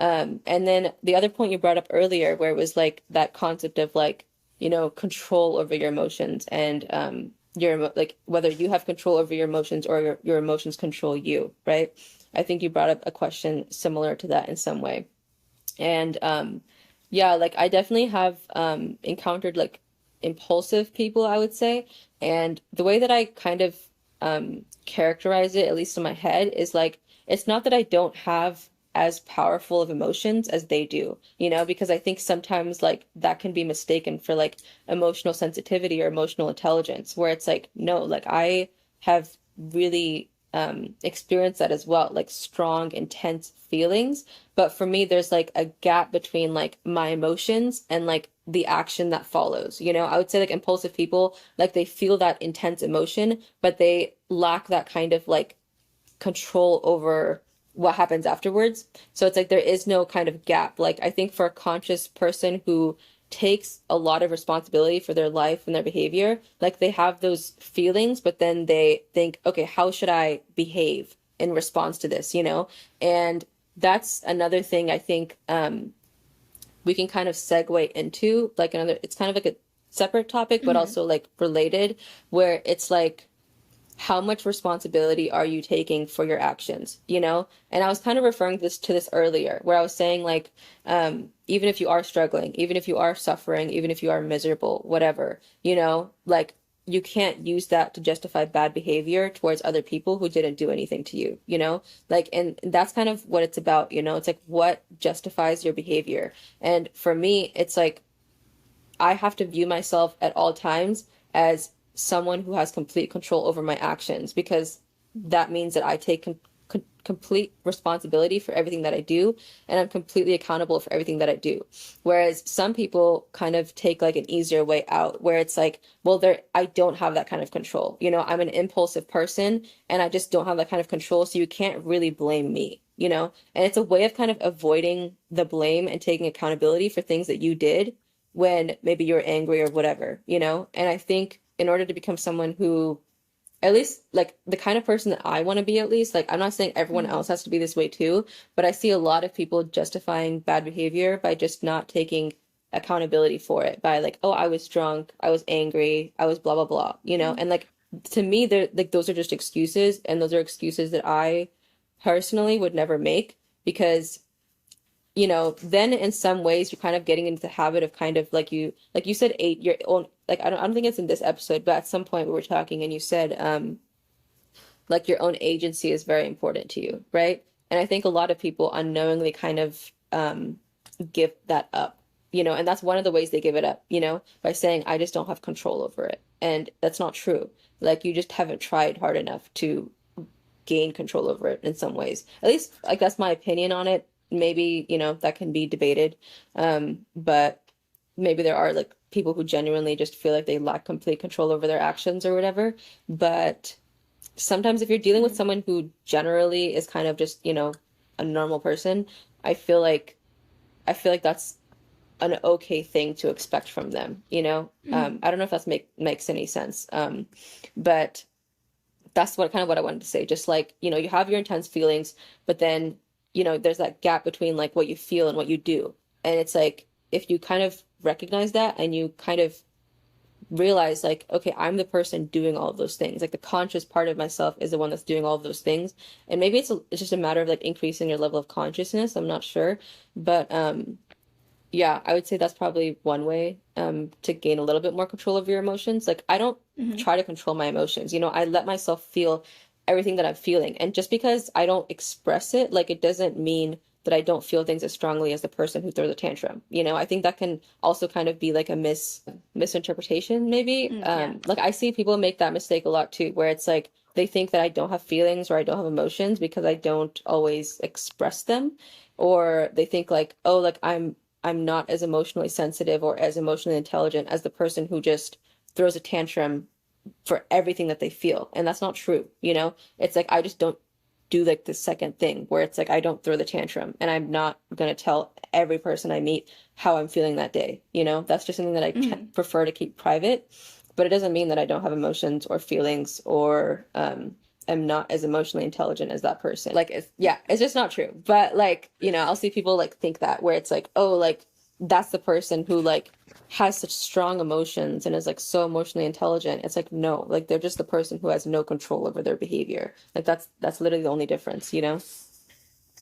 And then the other point you brought up earlier, where it was like that concept of like, control over your emotions and like whether you have control over your emotions or your emotions control you, right? I think you brought up a question similar to that in some way. And yeah, like I definitely have encountered like impulsive people, I would say. And the way that I kind of characterize it, at least in my head, is like it's not that I don't have as powerful of emotions as they do, because I think sometimes like that can be mistaken for like emotional sensitivity or emotional intelligence, where it's like, no, like I have really experienced that as well, like strong, intense feelings. But for me, there's like a gap between like my emotions and like the action that follows. I would say like impulsive people, like they feel that intense emotion, but they lack that kind of like control over what happens afterwards. So it's like there is no kind of gap. Like I think for a conscious person who takes a lot of responsibility for their life and their behavior, like they have those feelings, but then they think, okay, how should I behave in response to this, And that's another thing I think we can kind of segue into like another, it's kind of like a separate topic, but Hmm. also like related, where it's like, how much responsibility are you taking for your actions? And I was kind of referring to this earlier, where I was saying like, even if you are struggling, even if you are suffering, even if you are miserable, whatever, like you can't use that to justify bad behavior towards other people who didn't do anything to you. Like, and that's kind of what it's about. It's like what justifies your behavior. And for me, it's like I have to view myself at all times as someone who has complete control over my actions, because that means that I take complete responsibility for everything that I do, and I'm completely accountable for everything that I do. Whereas some people kind of take like an easier way out, where it's like, well, I don't have that kind of control. I'm an impulsive person and I just don't have that kind of control, so you can't really blame me. And it's a way of kind of avoiding the blame and taking accountability for things that you did when maybe you're angry or whatever. And I think in order to become someone who, at least like the kind of person that I want to be, at least, like I'm not saying everyone Hmm. else has to be this way too, but I see a lot of people justifying bad behavior by just not taking accountability for it, by like, oh, I was drunk, I was angry, I was blah blah blah. And like to me, they're like those are just excuses, and those are excuses that I personally would never make, because then in some ways you're kind of getting into the habit of kind of like you said, your own, like I don't think it's in this episode, but at some point we were talking and you said like your own agency is very important to you, right? And I think a lot of people unknowingly kind of give that up. And that's one of the ways they give it up, by saying I just don't have control over it. And that's not true. Like you just haven't tried hard enough to gain control over it in some ways. At least, like, that's my opinion on it. Maybe, that can be debated. But maybe there are like people who genuinely just feel like they lack complete control over their actions or whatever. But sometimes if you're dealing with Hmm. someone who generally is kind of just, a normal person, I feel like that's an okay thing to expect from them. Hmm. I don't know if makes any sense. But that's what I wanted to say. Just like, you have your intense feelings, but then, there's that gap between like what you feel and what you do. And it's like if you kind of recognize that and you kind of realize like, okay, I'm the person doing all of those things. Like the conscious part of myself is the one that's doing all of those things. And maybe it's just a matter of like increasing your level of consciousness. I'm not sure. But yeah, I would say that's probably one way to gain a little bit more control of your emotions. Like I don't Hmm. try to control my emotions. I let myself feel everything that I'm feeling. And just because I don't express it, like it doesn't mean that I don't feel things as strongly as the person who throws a tantrum. I think that can also kind of be like a misinterpretation maybe. Yeah. Like I see people make that mistake a lot too, where it's like they think that I don't have feelings or I don't have emotions because I don't always express them. Or they think like, oh, like I'm not as emotionally sensitive or as emotionally intelligent as the person who just throws a tantrum for everything that they feel. And that's not true. It's like I just don't do like the second thing where it's like I don't throw the tantrum and I'm not going to tell every person I meet how I'm feeling that day. That's just something that I Hmm. prefer to keep private, but it doesn't mean that I don't have emotions or feelings or am not as emotionally intelligent as that person. Like, it's just not true. But like, I'll see people like think that where it's like, oh, like that's the person who like has such strong emotions and is like so emotionally intelligent. It's like, no, like they're just the person who has no control over their behavior. Like that's literally the only difference, you know?